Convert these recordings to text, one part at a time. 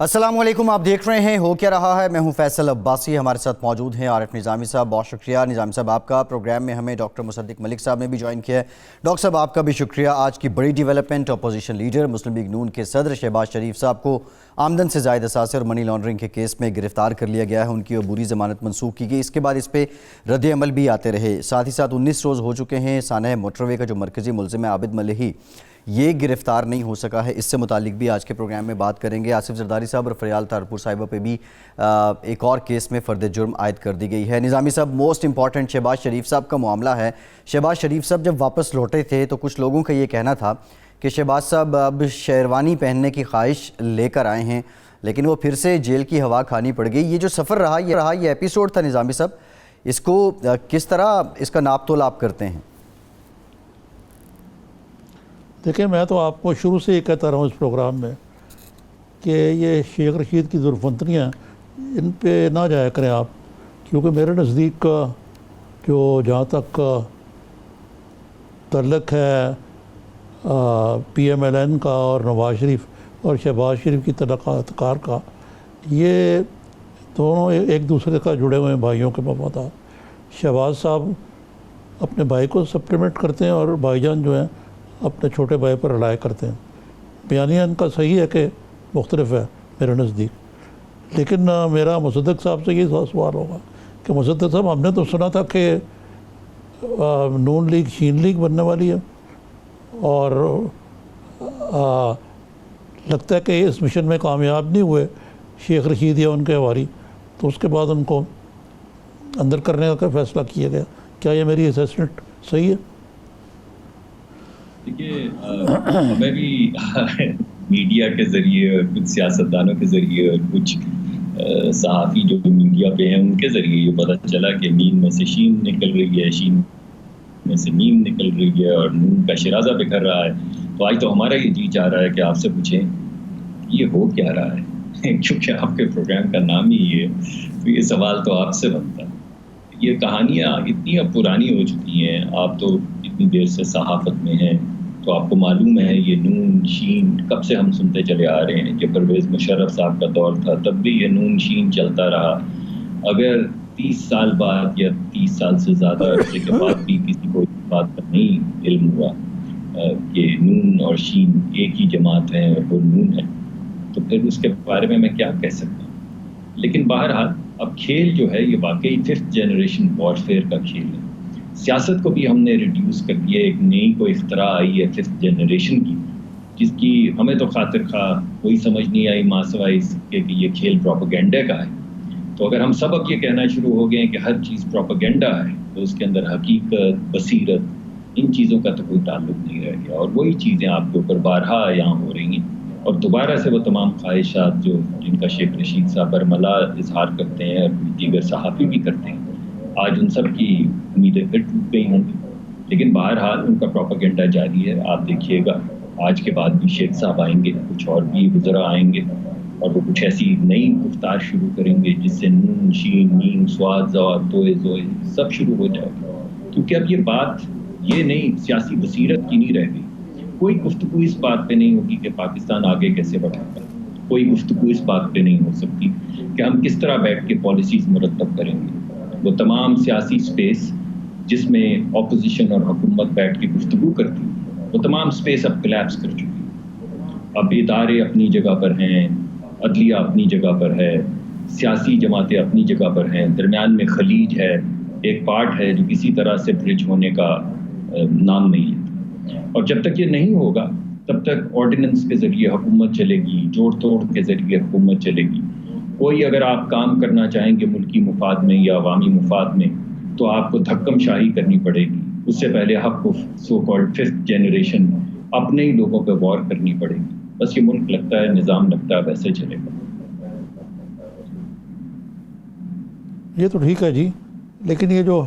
السلام علیکم، آپ دیکھ رہے ہیں ہو کیا رہا ہے۔ میں ہوں فیصل عباسی، ہمارے ساتھ موجود ہیں عارف نظامی صاحب۔ بہت شکریہ نظامی صاحب آپ کا، پروگرام میں ہمیں ڈاکٹر مصدق ملک صاحب نے بھی جوائن کیا ہے۔ ڈاکٹر صاحب آپ کا بھی شکریہ۔ آج کی بڑی ڈیولپمنٹ، اپوزیشن لیڈر مسلم لیگ نون کے صدر شہباز شریف صاحب کو آمدن سے زائد اثاثے اور منی لانڈرنگ کے کیس میں گرفتار کر لیا گیا ہے، ان کی عبوری ضمانت منسوخ کی گئی۔ اس کے بعد اس پہ رد عمل بھی آتے رہے، ساتھ ہی ساتھ 19 روز ہو چکے ہیں۔ سانحہ موٹر وے کا جو مرکزی ملزم ہے عابد ملہی، یہ گرفتار نہیں ہو سکا ہے، اس سے متعلق بھی آج کے پروگرام میں بات کریں گے۔ آصف زرداری صاحب اور فریال طاہرپور صاحبہ پہ بھی ایک اور کیس میں فرد جرم عائد کر دی گئی ہے۔ نظامی صاحب، موسٹ امپورٹنٹ شہباز شریف صاحب کا معاملہ ہے۔ شہباز شریف صاحب جب واپس لوٹے تھے تو کچھ لوگوں کا یہ کہنا تھا کہ شہباز صاحب اب شیروانی پہننے کی خواہش لے کر آئے ہیں، لیکن وہ پھر سے جیل کی ہوا کھانی پڑ گئی۔ یہ جو سفر رہا یہ ایپیسوڈ تھا نظامی صاحب، اس کو کس طرح اس کا ناپ تول آپ کرتے ہیں؟ دیکھیں، میں تو آپ کو شروع سے یہ کہتا رہا ہوں اس پروگرام میں کہ یہ شیخ رشید کی زرفندنیاں ان پہ نہ جایا کریں آپ، کیونکہ میرے نزدیک جو جہاں تک تعلق ہے پی ایم ایل این کا اور نواز شریف اور شہباز شریف کی تعلقات کار کا، یہ دونوں ایک دوسرے کا جڑے ہوئے ہیں، بھائیوں کے مفادات۔ شہباز صاحب اپنے بھائی کو سپلیمنٹ کرتے ہیں اور بھائی جان جو ہیں اپنے چھوٹے بھائی پر رلائے کرتے ہیں۔ بیانیہ ان کا صحیح ہے کہ مختلف ہے میرے نزدیک، لیکن میرا مصدق صاحب سے یہ سوال ہوگا کہ مصدق صاحب، ہم نے تو سنا تھا کہ نون لیگ شین لیگ بننے والی ہے، اور لگتا ہے کہ اس مشن میں کامیاب نہیں ہوئے شیخ رشید یا ان کے حواری، تو اس کے بعد ان کو اندر کرنے کا فیصلہ کیا گیا۔ کیا یہ میری اسیسمنٹ صحیح ہے؟ دیکھیے، ہمیں بھی میڈیا کے ذریعے اور کچھ سیاستدانوں کے ذریعے اور کچھ صحافی جو میڈیا پہ ہیں ان کے ذریعے یہ پتہ چلا کہ میم میں سے شین نکل رہی ہے، شین میں سے میم نکل رہی ہے اور نون کا شرازہ بکھر رہا ہے۔ تو آج تو ہمارا یہ جی چاہ رہا ہے کہ آپ سے پوچھیں یہ ہو کیا رہا ہے، کیونکہ آپ کے پروگرام کا نام ہی یہ ہے، تو یہ سوال تو آپ سے بنتا ہے۔ یہ کہانیاں اتنی اب پرانی ہو چکی ہیں، آپ تو اتنی دیر سے صحافت میں ہیں تو آپ کو معلوم ہے یہ نون شین کب سے ہم سنتے چلے آ رہے ہیں۔ جب پرویز مشرف صاحب کا دور تھا تب بھی یہ نون شین چلتا رہا۔ اگر 30 سال بعد یا 30 سال سے زیادہ عرصے کے بعد بھی کسی کو اس بات کا نہیں علم ہوا کہ نون اور شین ایک ہی جماعت ہے اور وہ نون ہے، تو پھر اس کے بارے میں کیا کہہ سکتا ہوں۔ لیکن بہرحال اب کھیل جو ہے یہ واقعی 5th جنریشن وارفیئر کا کھیل ہے۔ سیاست کو بھی ہم نے ریڈیوس کر دیا، ایک نئی کوئی اختراع آئی ہے 5th جنریشن کی، جس کی ہمیں تو خاطر خواہ کوئی سمجھ نہیں آئی ماں سوائے اس کے کہ یہ کھیل پروپیگنڈے کا ہے۔ تو اگر ہم سب اب یہ کہنا شروع ہو گئے ہیں کہ ہر چیز پروپیگنڈا ہے تو اس کے اندر حقیقت، بصیرت، ان چیزوں کا تو کوئی تعلق نہیں رہ گیا، اور وہی چیزیں آپ کے اوپر بارہا یہاں ہو رہی ہیں، اور دوبارہ سے وہ تمام خواہشات جن کا شیخ رشید صاحب برملا اظہار کرتے ہیں اور دیگر صحافی بھی کرتے ہیں، آج ان سب کی امیدیں پھر ٹوٹ گئی ہوں گی۔ لیکن بہرحال ان کا پروپیگنڈا جاری ہے۔ آپ دیکھیے گا آج کے بعد بھی شیخ صاحب آئیں گے، کچھ اور بھی وزراء آئیں گے، اور وہ کچھ ایسی نئی گفتار شروع کریں گے جس سے نون شین میم سواد زواد توئے زوئے سب شروع ہو جائے گا، کیونکہ اب یہ بات یہ نہیں سیاسی بصیرت کی نہیں رہ گئی۔ کوئی گفتگو اس بات پہ نہیں ہوگی کہ پاکستان آگے کیسے بڑھے گا، کوئی گفتگو اس بات پہ نہیں ہو سکتی کہ ہم کس طرح بیٹھ کے پالیسیز مرتب کریں گے۔ وہ تمام سیاسی سپیس جس میں اپوزیشن اور حکومت بیٹھ کے گفتگو کرتی، وہ تمام سپیس اب کلیپس کر چکی ہے۔ اب ادارے اپنی جگہ پر ہیں، عدلیہ اپنی جگہ پر ہے، سیاسی جماعتیں اپنی جگہ پر ہیں، درمیان میں خلیج ہے، ایک پارٹ ہے جو کسی طرح سے برج ہونے کا نام نہیں ہے۔ اور جب تک یہ نہیں ہوگا تب تک آرڈیننس کے ذریعے حکومت چلے گی، جوڑ توڑ کے ذریعے حکومت چلے گی۔ کوئی اگر آپ کام کرنا چاہیں گے ملکی مفاد میں یا عوامی مفاد میں تو آپ کو دھکم شاہی کرنی پڑے گی، اس سے پہلے حق کو سو کالڈ 5th جنریشن اپنے ہی لوگوں پہ غور کرنی پڑے گی۔ بس یہ ملک لگتا ہے نظام لگتا ہے ویسے چلے گا۔ یہ تو ٹھیک ہے جی، لیکن یہ جو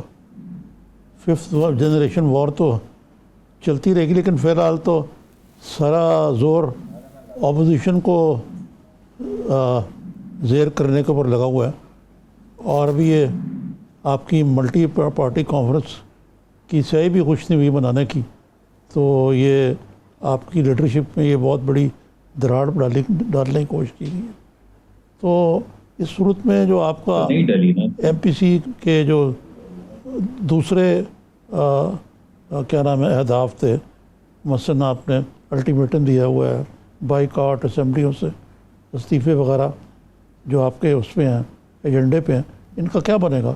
5th جنریشن وار تو چلتی رہے گی، لیکن فی الحال تو سارا زور اپوزیشن کو زیر کرنے کے اوپر لگا ہوا ہے، اور ابھی یہ آپ کی ملٹی پارٹی کانفرنس کی سیاہی بھی خوش نہیں ہوئی بنانے کی، تو یہ آپ کی لیڈرشپ میں یہ بہت بڑی دراڑ ڈالنے کی کوشش کی گئی ہے۔ تو اس صورت میں جو آپ کا نہیں ڈلی نا ایم پی سی کے جو دوسرے کیا نام ہے اہداف تھے، مثلاً آپ نے الٹیمیٹم دیا ہوا ہے بائیکاٹ اسمبلیوں سے استعفے وغیرہ جو آپ کے اس پہ ہیں ایجنڈے پہ ہیں، ان کا کیا بنے گا؟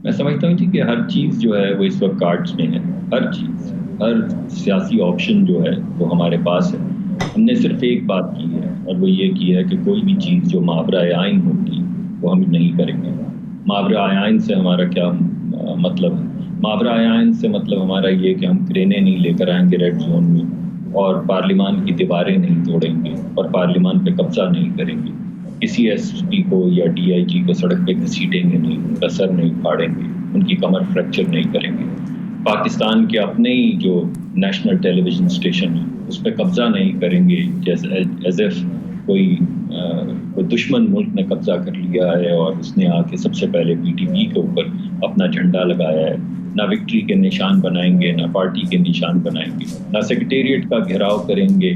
میں سمجھتا ہوں جی کہ ہر چیز جو ہے وہ اس وقت کارڈز میں ہے، ہر چیز، ہر سیاسی آپشن جو ہے وہ ہمارے پاس ہے۔ ہم نے صرف ایک بات کی ہے اور وہ یہ کی ہے کہ کوئی بھی چیز جو ماورائے آئین ہوگی وہ ہم نہیں کریں گے۔ ماورائے آئین سے ہمارا کیا مطلب ہے؟ ماورائے آئین سے مطلب ہمارا یہ کہ ہم کرینے نہیں لے کر آئیں گے ریڈ زون میں، اور پارلیمان کی دیواریں نہیں توڑیں گے، اور پارلیمان پہ قبضہ نہیں کریں گے، کسی ایس پی کو یا ڈی آئی جی کو سڑک پہ گھسیٹیں گے نہیں، ان کا سر نہیں پھاڑیں گے، ان کی کمر فریکچر نہیں کریں گے، پاکستان کے اپنے ہی جو نیشنل ٹیلی ویژن اسٹیشن ہے اس پہ قبضہ نہیں کریں گے جیسے ایز ایف کوئی دشمن ملک نے قبضہ کر لیا ہے اور اس نے آ کے سب سے پہلے پی ٹی پی کے اوپر اپنا جھنڈا لگایا ہے۔ نہ وکٹری کے نشان بنائیں گے، نہ پارٹی کے نشان بنائیں گے، نہ سیکریٹریٹ کا گھیراؤ کریں گے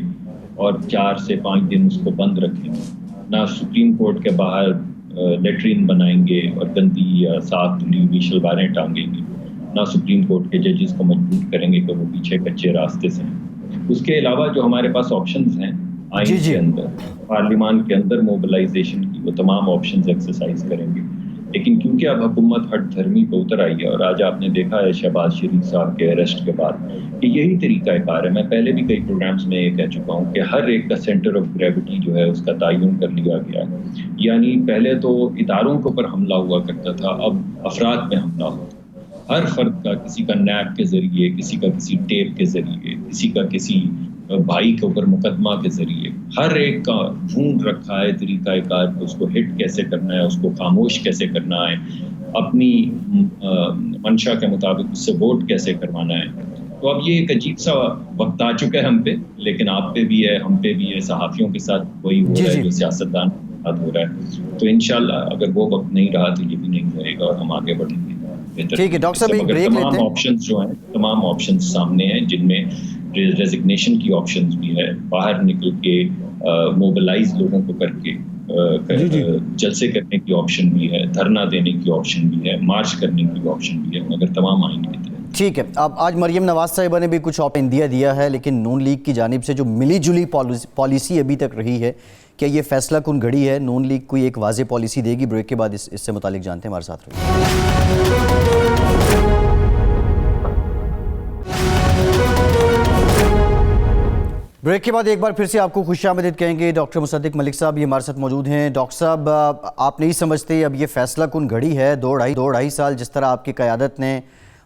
اور 4 سے 5 دن اس کو بند رکھیں گے، نہ سپریم کورٹ کے باہر لیٹرین بنائیں گے اور گندی یا صاف دھلی ہوئی شلواریں ٹانگیں گے، نہ سپریم کورٹ کے ججز کو مجبور کریں گے کہ وہ پیچھے کچے راستے سے ہیں۔ اس کے علاوہ جو ہمارے پاس آپشنز ہیں آئین کے اندر، پارلیمان کے اندر موبلائزیشن کی، وہ تمام آپشنز ایکسرسائز کریں گے۔ لیکن کیونکہ اب حکومت ہٹ دھرمی پہ اتر آئی ہے، اور آج آپ نے دیکھا ہے شہباز شریف صاحب کے اریسٹ کے بعد کہ یہی طریقہ کار ہے۔ میں پہلے بھی کئی پروگرامز میں یہ کہہ چکا ہوں کہ ہر ایک کا سینٹر آف گریوٹی جو ہے اس کا تعین کر لیا گیا ہے۔ یعنی پہلے تو اداروں کے اوپر حملہ ہوا کرتا تھا، اب افراد پہ حملہ ہوتا ہے۔ ہر فرد کا، کسی کا نیب کے ذریعے، کسی کا کسی ٹیپ کے ذریعے، کسی کا کسی بھائی کے اوپر مقدمہ کے ذریعے، ہر ایک کا ڈھونڈ رکھا ہے طریقہ کار کہ اس کو ہٹ کیسے کرنا ہے، اس کو خاموش کیسے کرنا ہے، اپنی منشا کے مطابق اس سے ووٹ کیسے کروانا ہے۔ تو اب یہ ایک عجیب سا وقت آ چکا ہے ہم پہ، لیکن آپ پہ بھی ہے، ہم پہ بھی ہے، صحافیوں کے ساتھ وہی ہو رہا ہے جو سیاستدان کے ساتھ ہو رہا ہے۔ تو انشاءاللہ اگر وہ وقت نہیں رہا تو یہ بھی نہیں رہے گا اور ہم آگے بڑھیں گے۔ ٹھیک ہے ڈاکٹر صاحب، ایک بریک لیتے ہیں۔ تمام آپشنز جو ہیں، تمام آپشنز سامنے ہیں، جن میں ریزگنیشن کی آپشنز بھی ہے، باہر نکل کے موبلائز لوگوں کو کر کے جلسے کرنے کی آپشن بھی ہے، دھرنا دینے کی آپشن بھی ہے، مارچ کرنے کی آپشن بھی ہے، مگر تمام آئین کی تحت۔ ٹھیک ہے، اب آج مریم نواز صاحبہ نے بھی کچھ آپشن دیا ہے، لیکن نون لیگ کی جانب سے جو ملی جلی پالیسی ابھی تک رہی ہے، کیا یہ فیصلہ کن گھڑی ہے؟ نون لیگ کوئی ایک واضح پالیسی دے گی؟ بریک کے بعد اس سے متعلق جانتے ہیں، ہمارے ساتھ رہیے۔ بریک کے بعد ایک بار پھر سے آپ کو خوش آمدید کہیں گے۔ ڈاکٹر مصدق ملک صاحب یہ ہمارے ساتھ موجود ہیں۔ ڈاکٹر صاحب، آپ نہیں سمجھتے اب یہ فیصلہ کن گھڑی ہے؟ دو ڈھائی سال جس طرح آپ کی قیادت نے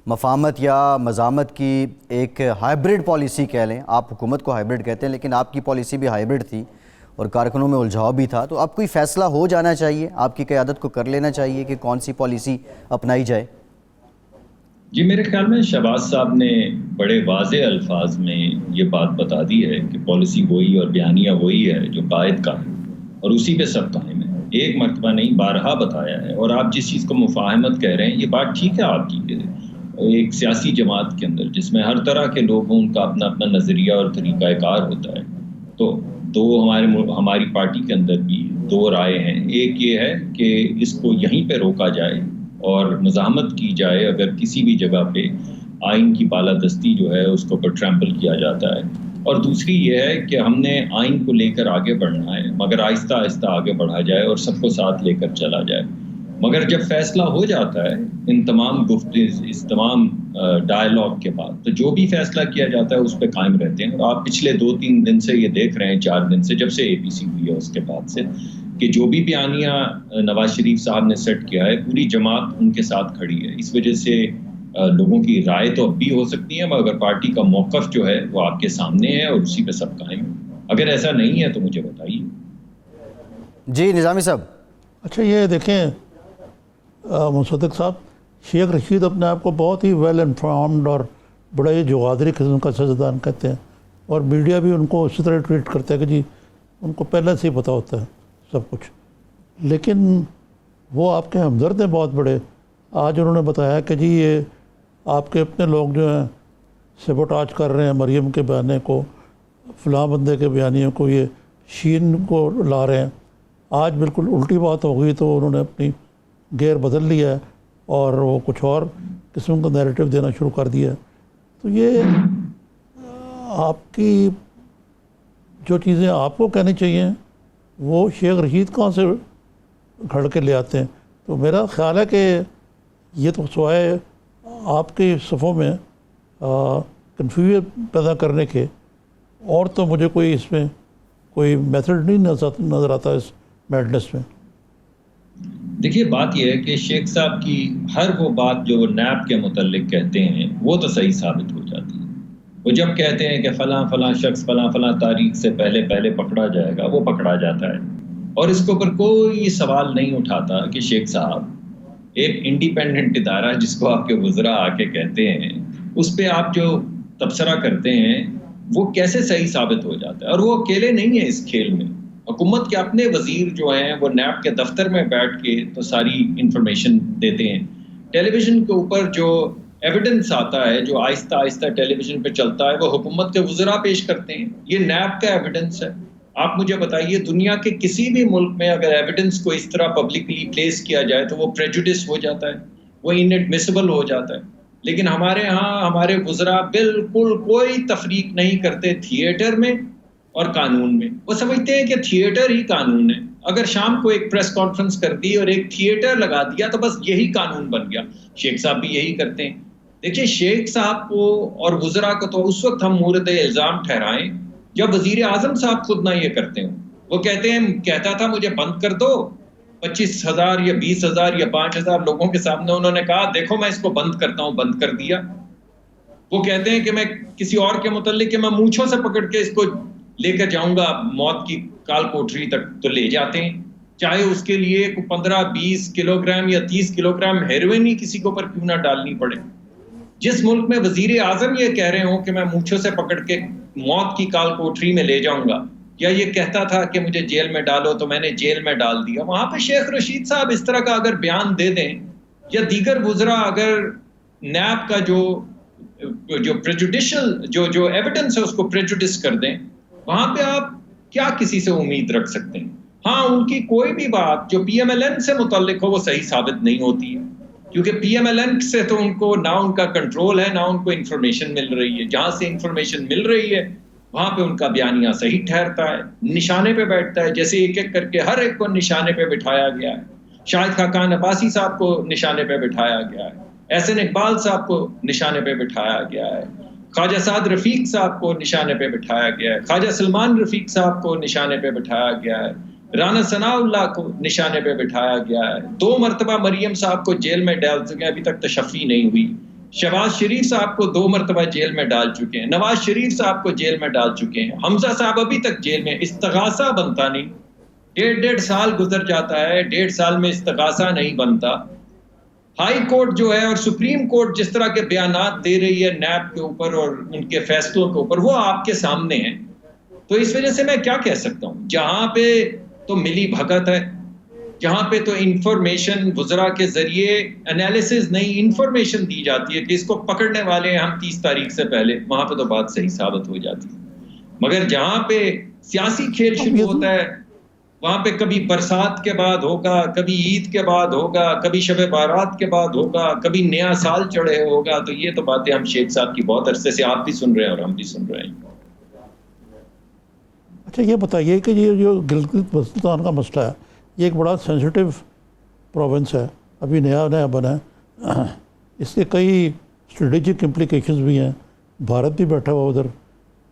مفاہمت یا مزاحمت کی ایک ہائبرڈ پالیسی کہہ لیں، آپ حکومت کو ہائبرڈ کہتے ہیں لیکن آپ کی پالیسی بھی ہائبرڈ تھی اور کارکنوں میں الجھاؤ بھی تھا، تو اب کوئی فیصلہ ہو جانا چاہیے، آپ کی قیادت کو کر لینا چاہیے کہ کون سی پالیسی اپنائی جائے؟ جی، میرے خیال میں شہباز صاحب نے بڑے واضح الفاظ میں یہ بات بتا دی ہے کہ پالیسی وہی اور بیانیہ وہی ہے جو قائد کا ہے اور اسی پہ سب قائم ہے۔ ایک مرتبہ نہیں، بارہا بتایا ہے۔ اور آپ جس چیز کو مفاہمت کہہ رہے ہیں، یہ بات ٹھیک ہے آپ کی کہ ایک سیاسی جماعت کے اندر جس میں ہر طرح کے لوگ ہوں، ان کا اپنا اپنا نظریہ اور طریقہ کار ہوتا ہے، تو ہماری پارٹی کے اندر بھی دو رائے ہیں۔ ایک یہ ہے کہ اس کو یہیں پہ روکا جائے اور مزاحمت کی جائے اگر کسی بھی جگہ پہ آئین کی بالادستی جو ہے اس کو پر ٹریمپل کیا جاتا ہے، اور دوسری یہ ہے کہ ہم نے آئین کو لے کر آگے بڑھنا ہے، مگر آہستہ آہستہ آگے بڑھا جائے اور سب کو ساتھ لے کر چلا جائے۔ مگر جب فیصلہ ہو جاتا ہے ان تمام گفتگو، اس تمام ڈائلاگ کے بعد، تو جو بھی فیصلہ کیا جاتا ہے اس پہ قائم رہتے ہیں۔ اور آپ پچھلے 2-3 دن سے یہ دیکھ رہے ہیں، 4 دن سے، جب سے اے پی سی ہوئی ہے اس کے بعد سے، کہ جو بھی بیانیہ نواز شریف صاحب نے سیٹ کیا ہے، پوری جماعت ان کے ساتھ کھڑی ہے۔ اس وجہ سے لوگوں کی رائے تو اب بھی ہو سکتی ہے، مگر پارٹی کا موقف جو ہے وہ آپ کے سامنے ہے اور اسی پہ سب قائم ہے۔ اگر ایسا نہیں ہے تو مجھے بتائیے۔ جی نظامی صاحب۔ اچھا، یہ دیکھیں مصدق صاحب، شیخ رشید اپنے آپ کو بہت ہی ویل انفارمڈ اور بڑا ہی جغادری قسم کا سیاستدان کہتے ہیں، اور میڈیا بھی ان کو اسی طرح ٹویٹ کرتا ہے کہ جی ان کو پہلے سے ہی پتہ ہوتا ہے سب کچھ، لیکن وہ آپ کے ہمدرد ہیں بہت بڑے۔ آج انہوں نے بتایا کہ جی یہ آپ کے اپنے لوگ جو ہیں سیبوٹاج کر رہے ہیں مریم کے بیانے کو، فلاں بندے کے بیانیوں کو، یہ شین کو لا رہے ہیں، آج بالکل الٹی بات ہو گئی تو انہوں نے اپنی گیئر بدل لیا ہے اور وہ کچھ اور قسم کا نیریٹو دینا شروع کر دیا ہے. تو یہ آپ کی جو چیزیں آپ کو کہنی چاہیے وہ شیخ رشید کہاں سے گھڑ کے لے آتے ہیں. تو میرا خیال ہے کہ یہ تو سوائے آپ کے صفوں میں کنفیوژن پیدا کرنے کے اور تو مجھے کوئی اس میں کوئی میتھڈ نہیں نظر آتا اس میڈنس میں. دیکھیے بات یہ ہے کہ شیخ صاحب کی ہر وہ بات جو وہ نیب کے متعلق کہتے ہیں وہ تو صحیح ثابت ہو جاتی ہے. وہ جب کہتے ہیں کہ فلاں فلاں شخص فلاں فلاں تاریخ سے پہلے پکڑا جائے گا وہ پکڑا جاتا ہے. اور اس کے اوپر کوئی سوال نہیں اٹھاتا کہ شیخ صاحب ایک انڈیپینڈنٹ ادارہ جس کو آپ کے وزراء آ کے کہتے ہیں اس پہ آپ جو تبصرہ کرتے ہیں وہ کیسے صحیح ثابت ہو جاتا ہے. اور وہ اکیلے نہیں ہیں اس کھیل میں. حکومت کے اپنے وزیر جو ہیں وہ نیب کے دفتر میں بیٹھ کے تو ساری انفارمیشن دیتے ہیں. ٹیلی ویژن کے اوپر جو ایویڈنس آتا ہے جو آہستہ آہستہ ٹیلی ویژن پہ چلتا ہے وہ حکومت کے وزراء پیش کرتے ہیں. یہ نیب کا ایویڈنس ہے. آپ مجھے بتائیے دنیا کے کسی بھی ملک میں اگر ایویڈنس کو اس طرح پبلکلی پلیس کیا جائے تو وہ پریجوڈس ہو جاتا ہے, وہ انڈمیسیبل ہو جاتا ہے. لیکن ہمارے ہاں ہمارے وزراء بالکل کوئی تفریق نہیں کرتے تھیٹر میں اور قانون میں. وہ سمجھتے ہیں کہ تھیٹر ہی قانون ہے. اگر شام کو ایک پریس کانفرنس کر دی اور ایک تھیٹر لگا دیا تو بس یہی قانون بن گیا. شیخ صاحب بھی یہی کرتے ہیں. دیکھیے شیخ صاحب کو اور وزراء کو تو اس وقت ہم مورد الزام ٹھہرائیں جب وزیر اعظم صاحب خود نہ یہ کرتے ہوں. وہ کہتے ہیں کہتا تھا مجھے بند کر دو 25,000 یا 20,000 یا 5,000 لوگوں کے سامنے انہوں نے کہا دیکھو میں اس کو بند کرتا ہوں, بند کر دیا. وہ کہتے ہیں کہ میں کسی اور کے متعلق کہ میں مونچھوں سے پکڑ کے اس کو لے کر جاؤں گا موت کی کال کوٹری تک, تو لے جاتے ہیں چاہے اس کے لیے 15-20 کلو گرام یا 30 کلو گرام ہیروئن ہی کسی کو پر کیوں نہ ڈالنی پڑے. جس ملک میں وزیر اعظم یہ کہہ رہے ہوں کہ میں مونچھوں سے پکڑ کے موت کی کال کوٹری میں لے جاؤں گا, یا یہ کہتا تھا کہ مجھے جیل میں ڈالو تو میں نے جیل میں ڈال دیا, وہاں پہ شیخ رشید صاحب اس طرح کا اگر بیان دے دیں یا دیگر وزراء اگر نیب کا جو پریجوڈیشل جو ایویڈنس ہے اس کو پریجوڈس کر دیں, وہاں پہ آپ کیا کسی سے امید رکھ سکتے ہیں. ہاں ان کی کوئی بھی بات جو پی ایم ایل این سے متعلق ہو وہ صحیح ثابت نہیں ہوتی ہے, کیونکہ پی ایم ایل این سے تو ان کو نہ ان کا کنٹرول ہے نہ ان کو انفارمیشن مل رہی ہے. جہاں سے انفارمیشن مل رہی ہے وہاں پہ ان کا بیانیہ صحیح ٹھہرتا ہے, نشانے پہ بیٹھتا ہے, جیسے ایک ایک کر کے ہر ایک کو نشانے پہ بٹھایا گیا ہے. شاہد خاقان عباسی صاحب کو نشانے پہ بٹھایا گیا ہے, احسن اقبال صاحب کو نشانے پہ بٹھایا گیا ہے, خواجہ سعد رفیق صاحب کو نشانے پہ بٹھایا گیا ہے, خواجہ سلمان رفیق صاحب کو نشانے پہ بٹھایا گیا ہے, رانا ثناء اللہ کو نشانے پہ بٹھایا گیا ہے. 2 مرتبہ مریم صاحب کو جیل میں ڈال چکے ہیں, ابھی تک تشفی نہیں ہوئی. شہباز شریف صاحب کو 2 مرتبہ جیل میں ڈال چکے ہیں, نواز شریف صاحب کو جیل میں ڈال چکے ہیں, حمزہ صاحب ابھی تک جیل میں. استغاثہ بنتا نہیں, 1.5 سال گزر جاتا ہے, 1.5 سال میں استغاثہ نہیں بنتا. ہائی کورٹ جو ہے اور سپریم کورٹ جس طرح کے بیانات دے رہی ہے نیب کے اوپر اور ان کے فیصلوں کے اوپر وہ آپ کے سامنے ہیں. تو اس وجہ سے میں کیا کہہ سکتا ہوں, جہاں پہ تو ملی بھگت ہے, جہاں پہ تو انفارمیشن وزراء کے ذریعے انالیسز نہیں انفارمیشن دی جاتی ہے کہ اس کو پکڑنے والے ہیں ہم 30 تاریخ سے پہلے, وہاں پہ تو بات صحیح ثابت ہو جاتی ہے. مگر جہاں پہ سیاسی کھیل شروع ہوتا ہے وہاں پہ کبھی برسات کے بعد ہوگا, کبھی عید کے بعد ہوگا, کبھی شب بارات کے بعد ہوگا, کبھی نیا سال چڑھے ہوگا. تو یہ تو باتیں ہم شیخ صاحب کی بہت عرصے سے آپ بھی سن رہے ہیں اور ہم بھی سن رہے ہیں. اچھا یہ بتائیے کہ یہ جو گلگت بلتستان کا مسئلہ ہے یہ ایک بڑا سینسٹیو پروونس ہے, ابھی نیا بنا ہے, اس کے کئی اسٹریٹجک امپلیکیشنز بھی ہیں, بھارت بھی بیٹھا ہوا ادھر.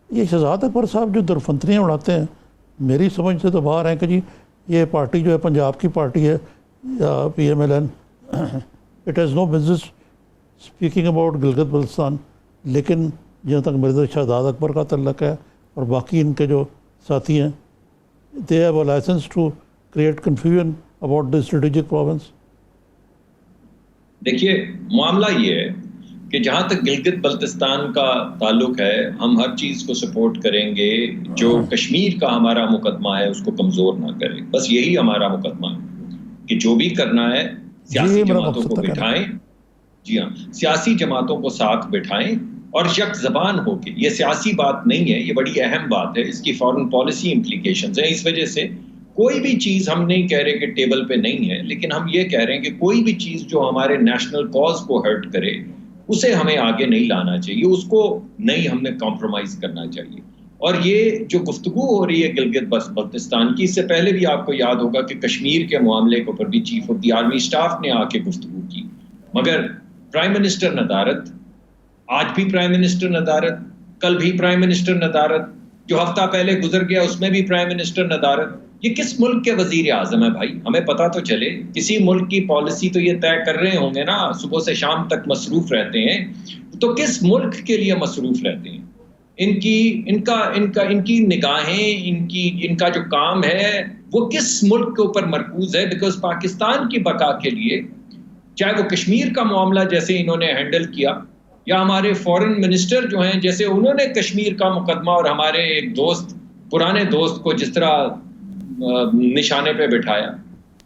یہ شہزاد اکبر صاحب جو درفنتریاں اڑاتے ہیں میری سمجھ سے تو باہر ہیں کہ جی یہ پارٹی جو ہے پنجاب کی پارٹی ہے P M L N, it has no business speaking about Gilgit Baltistan. لیکن جہاں تک مرزا شہزاد اکبر کا تعلق ہے اور باقی ان کے جو ساتھی ہیں they have a license to create confusion about the strategic province. دیکھیے معاملہ یہ ہے کہ جہاں تک گلگت بلتستان کا تعلق ہے ہم ہر چیز کو سپورٹ کریں گے جو کشمیر کا ہمارا مقدمہ ہے اس کو کمزور نہ کرے. بس یہی ہمارا مقدمہ ہے کہ جو بھی کرنا ہے سیاسی جماعتوں کو بٹھائیں, جی ہاں سیاسی جماعتوں کو ساتھ بٹھائیں اور یک زبان ہو کے. یہ سیاسی بات نہیں ہے, یہ بڑی اہم بات ہے, اس کی فارن پالیسی امپلیکیشنز ہیں. اس وجہ سے کوئی بھی چیز ہم نہیں کہہ رہے کہ ٹیبل پہ نہیں ہے، لیکن ہم یہ کہہ رہے ہیں کہ کوئی بھی چیز جو ہمارے نیشنل کاز کو ہرٹ کرے اسے ہمیں آگے نہیں لانا چاہیے، اس کو نہیں ہم نے کمپرومائز کرنا چاہیے. اور یہ جو گفتگو ہو رہی ہے گلگت بلتستان کی، اس سے پہلے بھی آپ کو یاد ہوگا کہ کشمیر کے معاملے کے اوپر بھی chief of the army staff نے آ کے گفتگو کی، مگر پرائم منسٹر ندارت، آج بھی پرائم منسٹر ندارت، کل بھی پرائم منسٹر ندارت، جو ہفتہ پہلے گزر گیا اس میں بھی پرائم منسٹر ندارت. یہ کس ملک کے وزیر اعظم ہے بھائی؟ ہمیں پتہ تو چلے. کسی ملک کی پالیسی تو یہ طے کر رہے ہوں گے نا، صبح سے شام تک مصروف رہتے ہیں، تو کس ملک کے لیے مصروف رہتے ہیں؟ ان کی نگاہیں، ان کا جو کام ہے وہ کس ملک کے اوپر مرکوز ہے؟ بیکاز پاکستان کی بقا کے لیے، چاہے وہ کشمیر کا معاملہ جیسے انہوں نے ہینڈل کیا، یا ہمارے فورن منسٹر جو ہیں جیسے انہوں نے کشمیر کا مقدمہ اور ہمارے ایک دوست، پرانے دوست کو جس طرح نشانے پہ بٹھایا،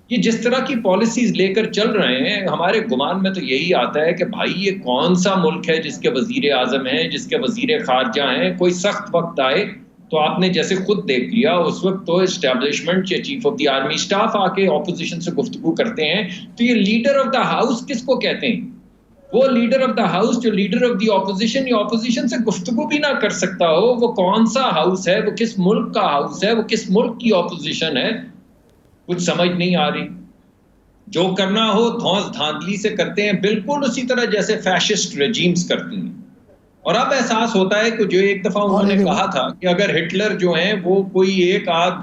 یہ جس طرح کی پالیسیز لے کر چل رہے ہیں، ہمارے گمان میں تو یہی آتا ہے کہ بھائی یہ کون سا ملک ہے جس کے وزیر اعظم ہیں، جس کے وزیر خارجہ ہیں؟ کوئی سخت وقت آئے تو آپ نے جیسے خود دیکھ لیا، اس وقت تو اسٹیبلشمنٹ یا chief of the army staff آ کے اپوزیشن سے گفتگو کرتے ہیں. تو یہ لیڈر آف دا ہاؤس کس کو کہتے ہیں؟ وہ لیڈر آف دا ہاؤس جو لیڈر آف دی اپوزیشن یا اپوزیشن سے گفتگو بھی نہ کر سکتا ہو، وہ کون سا ہاؤس ہے؟ وہ کس ملک کا ہاؤس ہے؟ وہ کس ملک کی اپوزیشن ہے؟ کچھ سمجھ نہیں آ رہی. جو کرنا ہو دھونس دھاندلی سے کرتے ہیں، بالکل اسی طرح جیسے فیشسٹ رجیمز کرتی ہیں. اور اب احساس ہوتا ہے کہ جو ایک دفعہ انہوں نے کہا تھا کہ اگر ہٹلر جو ہیں وہ کوئی ایک آدھ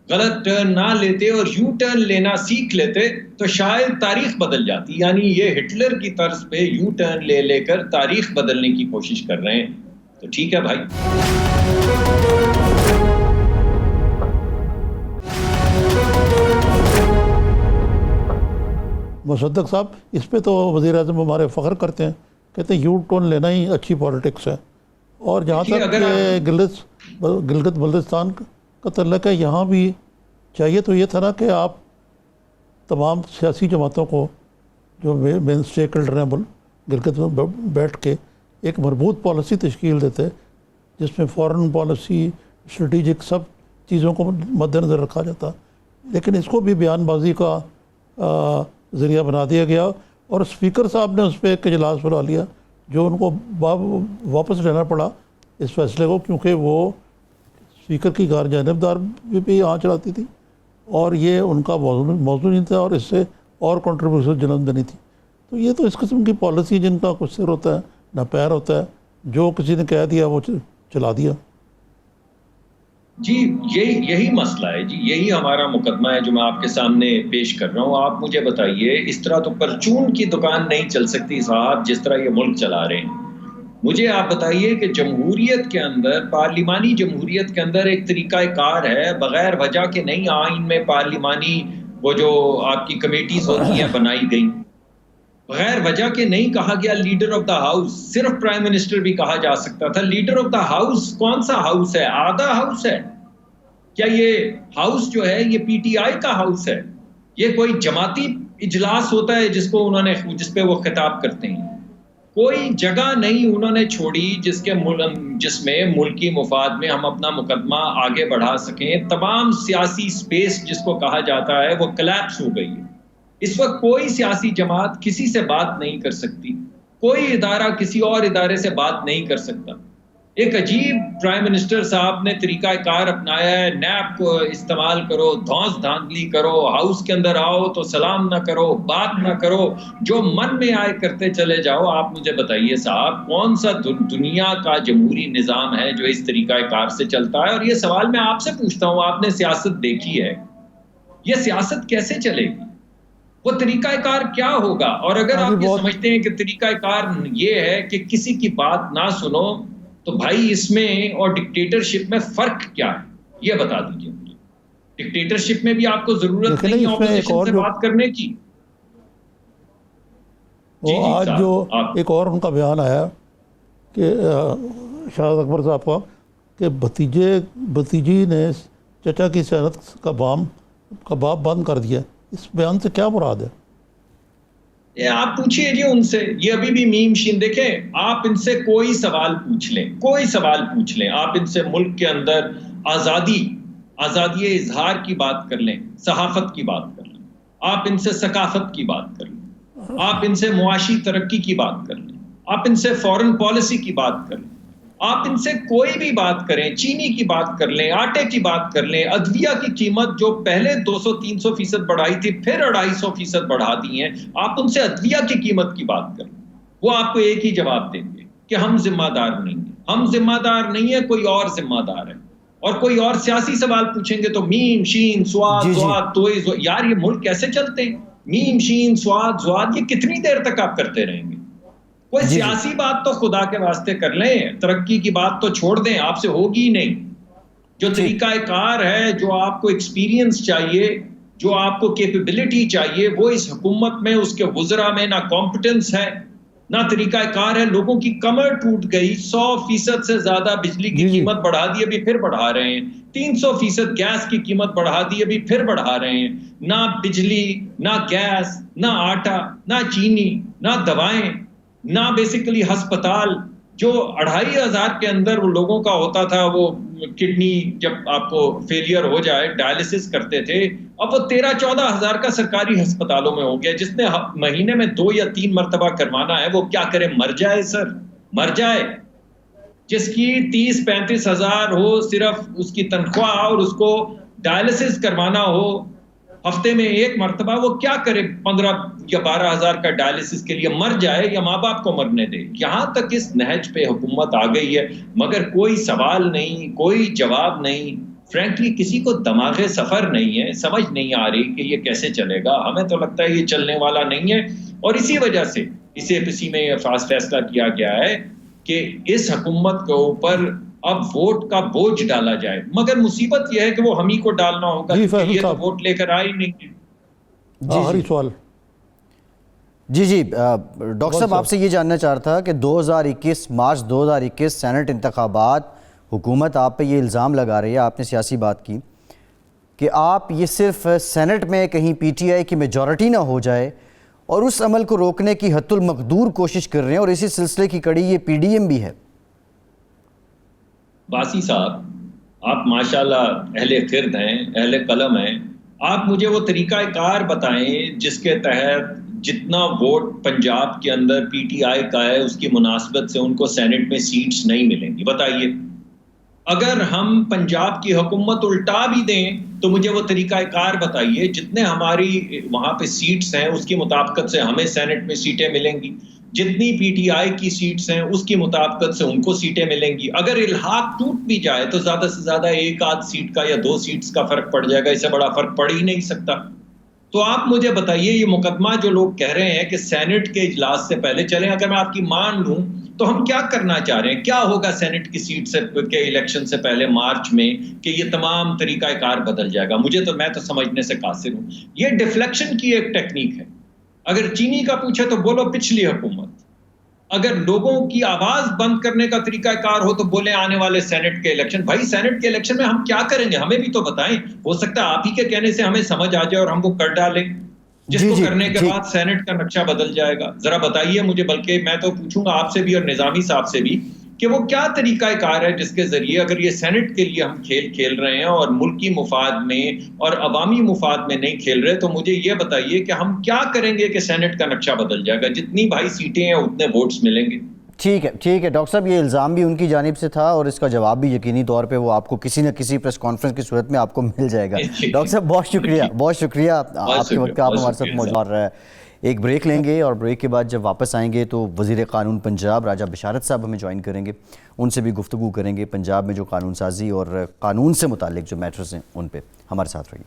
غلط ٹرن نہ لیتے اور یو ٹرن لینا سیکھ لیتے تو شاید تاریخ بدل جاتی. یعنی یہ ہٹلر کی طرز پہ یو ٹرن لے کر تاریخ بدلنے کی کوشش کر رہے ہیں. تو ٹھیک ہے بھائی. مصدق صاحب، اس پہ تو وزیر اعظم ہمارے فخر کرتے ہیں، کہتے ہیں یو ٹرن لینا ہی اچھی پالیٹکس ہے. اور جہاں تک کہ گلگت بلتستان کا تعلق ہے، یہاں بھی چاہیے تو یہ تھا نا کہ آپ تمام سیاسی جماعتوں کو جو مین اسٹیک ہولڈر ہیں گلگت میں بیٹھ کے ایک مربوط پالیسی تشکیل دیتے، جس میں فارن پالیسی، اسٹریٹجک سب چیزوں کو مد نظر رکھا جاتا. لیکن اس کو بھی بیان بازی کا ذریعہ بنا دیا گیا، اور اسپیکر صاحب نے اس پہ ایک اجلاس بلا لیا جو ان کو واپس لینا پڑا اس فیصلے کو، کیونکہ وہ اسپیکر کی غیر جانبدار بھی آنچ چلاتی تھی، اور یہ ان کا موضوع نہیں تھا، اور اس سے اور کنٹریبیوشن جنم دینی تھی. تو یہ تو اس قسم کی پالیسی جن کا کچھ سر ہوتا ہے نہ پیر ہوتا ہے، جو کسی نے کہہ دیا وہ چلا دیا. جی یہی مسئلہ ہے جی، یہی ہمارا مقدمہ ہے جو میں آپ کے سامنے پیش کر رہا ہوں. آپ مجھے بتائیے، اس طرح تو پرچون کی دکان نہیں چل سکتی صاحب جس طرح یہ ملک چلا رہے ہیں. مجھے آپ بتائیے کہ جمہوریت کے اندر، پارلیمانی جمہوریت کے اندر ایک طریقہ کار ہے، بغیر وجہ کے نہیں آئین میں پارلیمانی وہ جو آپ کی کمیٹیز ہوتی ہیں بنائی گئی، بغیر وجہ کے نہیں کہا گیا لیڈر آف دا ہاؤس. صرف پرائم منسٹر بھی کہا جا سکتا تھا. لیڈر آف دا ہاؤس کون سا ہاؤس ہے؟ آدھا ہاؤس ہے کیا یہ ہاؤس جو ہے یہ پی ٹی آئی کا ہاؤس ہے؟ یہ کوئی جماعتی اجلاس ہوتا ہے جس پہ وہ خطاب کرتے ہیں؟ کوئی جگہ نہیں انہوں نے چھوڑی جس میں ملکی مفاد میں ہم اپنا مقدمہ آگے بڑھا سکیں. تمام سیاسی سپیس جس کو کہا جاتا ہے وہ کلیپس ہو گئی ہے. اس وقت کوئی سیاسی جماعت کسی سے بات نہیں کر سکتی، کوئی ادارہ کسی اور ادارے سے بات نہیں کر سکتا. ایک عجیب پرائم منسٹر صاحب نے طریقہ کار اپنایا ہے، نیب کو استعمال کرو، دھونس دھاندلی کرو، ہاؤس کے اندر آؤ تو سلام نہ کرو، بات نہ کرو، جو من میں آئے کرتے چلے جاؤ. آپ مجھے بتائیے صاحب، کون سا دنیا کا جمہوری نظام ہے جو اس طریقہ کار سے چلتا ہے؟ اور یہ سوال میں آپ سے پوچھتا ہوں، آپ نے سیاست دیکھی ہے، یہ سیاست کیسے چلے گی؟ وہ طریقہ کار کیا ہوگا؟ اور اگر آپ یہ سمجھتے ہیں کہ طریقہ کار یہ ہے کہ کسی کی بات نہ سنو، تو بھائی اس میں اور ڈکٹیٹرشپ میں فرق کیا ہے؟ یہ بتا دیجیے مجھے. ڈکٹیٹرشپ میں بھی آپ کو ضرورت نہیں اپوزیشن سے بات کرنے کی. وہ آج جو ایک اور ان کا بیان آیا کہ شاہد اکبر صاحب کا، کہ بھتیجی نے چچا کی صحت کا باب بند کر دیا. اس بیان سے کیا مراد ہے؟ آپ پوچھئے جی ان سے. یہ ابھی بھی میم شین دیکھیں، آپ ان سے کوئی سوال پوچھ لیں، آپ ان سے ملک کے اندر آزادی اظہار کی بات کر لیں، صحافت کی بات کر لیں، آپ ان سے ثقافت کی بات کر لیں، آپ ان سے معاشی ترقی کی بات کر لیں، آپ ان سے فورن پالیسی کی بات کر لیں، آپ ان سے کوئی بھی بات کریں، چینی کی بات کر لیں، آٹے کی بات کر لیں، ادویہ کی قیمت جو پہلے 200-300% بڑھائی تھی پھر 250% بڑھا دی ہیں، آپ ان سے ادویہ کی قیمت کی بات کر لیں، وہ آپ کو ایک ہی جواب دیں گے کہ ہم ذمہ دار نہیں ہیں، ہم ذمہ دار نہیں ہیں، کوئی اور ذمہ دار ہے۔ اور کوئی اور سیاسی سوال پوچھیں گے تو میم شین سواد جی زواد توئی یار یہ ملک کیسے چلتے ہیں؟ میم شین سواد زواد یہ کتنی دیر تک آپ کرتے رہیں گے؟ کوئی جی سیاسی بات تو خدا کے واسطے کر لیں، ترقی کی بات تو چھوڑ دیں، آپ سے ہوگی ہی نہیں۔ جو طریقہ کار ہے، جو آپ کو ایکسپیرینس چاہیے، جو آپ کو کیپیبلٹی چاہیے، وہ اس حکومت میں، اس کے وزراء میں نہ کمپٹنس ہے نہ طریقہ کار ہے۔ لوگوں کی کمر ٹوٹ گئی، 100% سے زیادہ بجلی کی قیمت بڑھا دی، ابھی پھر بڑھا رہے ہیں، 300% گیس کی قیمت بڑھا دی، ابھی پھر بڑھا رہے ہیں۔ نہ بجلی، نہ گیس، نہ آٹا، نہ چینی، نہ دوائیں، نہ بیسیکلی ہسپتال جو 2500 کے اندر وہ لوگوں کا ہوتا تھا، وہ کڈنی جب آپ کو فیلئر ہو جائے ڈائلسس کرتے تھے، اب وہ 13-14 ہزار کا سرکاری ہسپتالوں میں ہو گیا۔ جس نے مہینے میں 2 یا 3 مرتبہ کروانا ہے وہ کیا کرے؟ مر جائے سر، مر جائے۔ جس کی 30-35 ہزار ہو صرف اس کی تنخواہ اور اس کو ڈائلسس کروانا ہو ہفتے میں 1 مرتبہ، وہ کیا کرے 15 یا 12 ہزار کا ڈائلسس کے لیے؟ مر جائے یا ماں باپ کو مرنے دے۔ یہاں تک اس نہج پہ حکومت آ گئی ہے، مگر کوئی سوال نہیں، کوئی جواب نہیں۔ فرینکلی کسی کو دماغ سفر نہیں ہے، سمجھ نہیں آ رہی کہ یہ کیسے چلے گا۔ ہمیں تو لگتا ہے یہ چلنے والا نہیں ہے، اور اسی وجہ سے اس APC میں یہ فیصلہ کیا گیا ہے کہ اس حکومت کے اوپر اب ووٹ کا بوجھ ڈالا جائے۔ مگر مصیبت یہ ہے کہ وہ ہم ہی کو ڈالنا ہوگا، کیونکہ یہ تو ووٹ لے کر آئی نہیں ہے۔ آخری سوال۔ جی ڈاکٹر صاحب آپ سے یہ جاننا چاہ رہا تھا کہ 2021 مارچ 2021 سینٹ انتخابات، حکومت آپ پہ یہ الزام لگا رہی ہے، آپ نے سیاسی بات کی کہ آپ یہ صرف سینٹ میں کہیں PTI کی میجورٹی نہ ہو جائے اور اس عمل کو روکنے کی حتی المقدور کوشش کر رہے ہیں، اور اسی سلسلے کی کڑی یہ PDM بھی ہے۔ باسی صاحب، آپ ماشاءاللہ اہل خرد ہیں، اہل قلم ہیں، آپ مجھے وہ طریقہ کار بتائیں جس کے تحت جتنا ووٹ پنجاب کے اندر PTI کا ہے اس کی مناسبت سے ان کو سینٹ میں سیٹس نہیں ملیں گی، بتائیے۔ اگر ہم پنجاب کی حکومت الٹا بھی دیں تو مجھے وہ طریقہ کار بتائیے جتنے ہماری وہاں پہ سیٹس ہیں اس کی مطابقت سے ہمیں سینٹ میں سیٹیں ملیں گی، جتنی PTI کی سیٹس ہیں اس کی مطابقت سے ان کو سیٹیں ملیں گی۔ اگر الحاق ٹوٹ بھی جائے تو زیادہ سے زیادہ 1-8 سیٹ کا یا 2 سیٹس کا فرق پڑ جائے گا، اس سے بڑا فرق پڑ ہی نہیں سکتا۔ تو آپ مجھے بتائیے، یہ مقدمہ جو لوگ کہہ رہے ہیں کہ سینٹ کے اجلاس سے پہلے چلیں، اگر میں آپ کی مان لوں تو ہم کیا کرنا چاہ رہے ہیں؟ کیا ہوگا سینٹ کی سیٹ سے کے الیکشن سے پہلے مارچ میں کہ یہ تمام طریقہ کار بدل جائے گا؟ میں تو سمجھنے سے قاصر ہوں۔ یہ ڈیفلیکشن کی ایک ٹیکنیک ہے۔ اگر چینی کا پوچھے تو بولو پچھلی حکومت، اگر لوگوں کی آواز بند کرنے کا طریقہ کار ہو تو بولیں آنے والے سینٹ کے الیکشن۔ بھائی سینٹ کے الیکشن میں ہم کیا کریں گے؟ ہمیں بھی تو بتائیں، ہو سکتا ہے آپ ہی کے کہنے سے ہمیں سمجھ آ جائے اور ہم وہ کر ڈالیں، جس کو کرنے کے بعد سینٹ کا نقشہ بدل جائے گا۔ ذرا بتائیے مجھے، بلکہ میں تو پوچھوں گا آپ سے بھی اور نظامی صاحب سے بھی کہ وہ کیا طریقہ کار ہے جس کے ذریعے اگر یہ سینٹ کے لیے ہم کھیل رہے ہیں اور ملکی مفاد میں اور عوامی مفاد میں نہیں کھیل رہے، تو مجھے یہ بتائیے کہ ہم کیا کریں گے کہ سینٹ کا نقشہ بدل جائے گا؟ جتنی بھائی سیٹیں ہیں اتنے ووٹس ملیں گے۔ ٹھیک ہے ڈاکٹر صاحب، یہ الزام بھی ان کی جانب سے تھا اور اس کا جواب بھی یقینی طور پہ وہ آپ کو کسی نہ کسی پریس کانفرنس کی صورت میں آپ کو مل جائے گا۔ ڈاکٹر صاحب بہت شکریہ آپ کے وقت کا، آپ ہمارے ساتھ موجود۔ اور ایک بریک لیں گے اور بریک کے بعد جب واپس آئیں گے تو وزیر قانون پنجاب راجہ بشارت صاحب ہمیں جوائن کریں گے، ان سے بھی گفتگو کریں گے پنجاب میں جو قانون سازی اور قانون سے متعلق جو میٹرز ہیں ان پہ۔ ہمارے ساتھ رہیے۔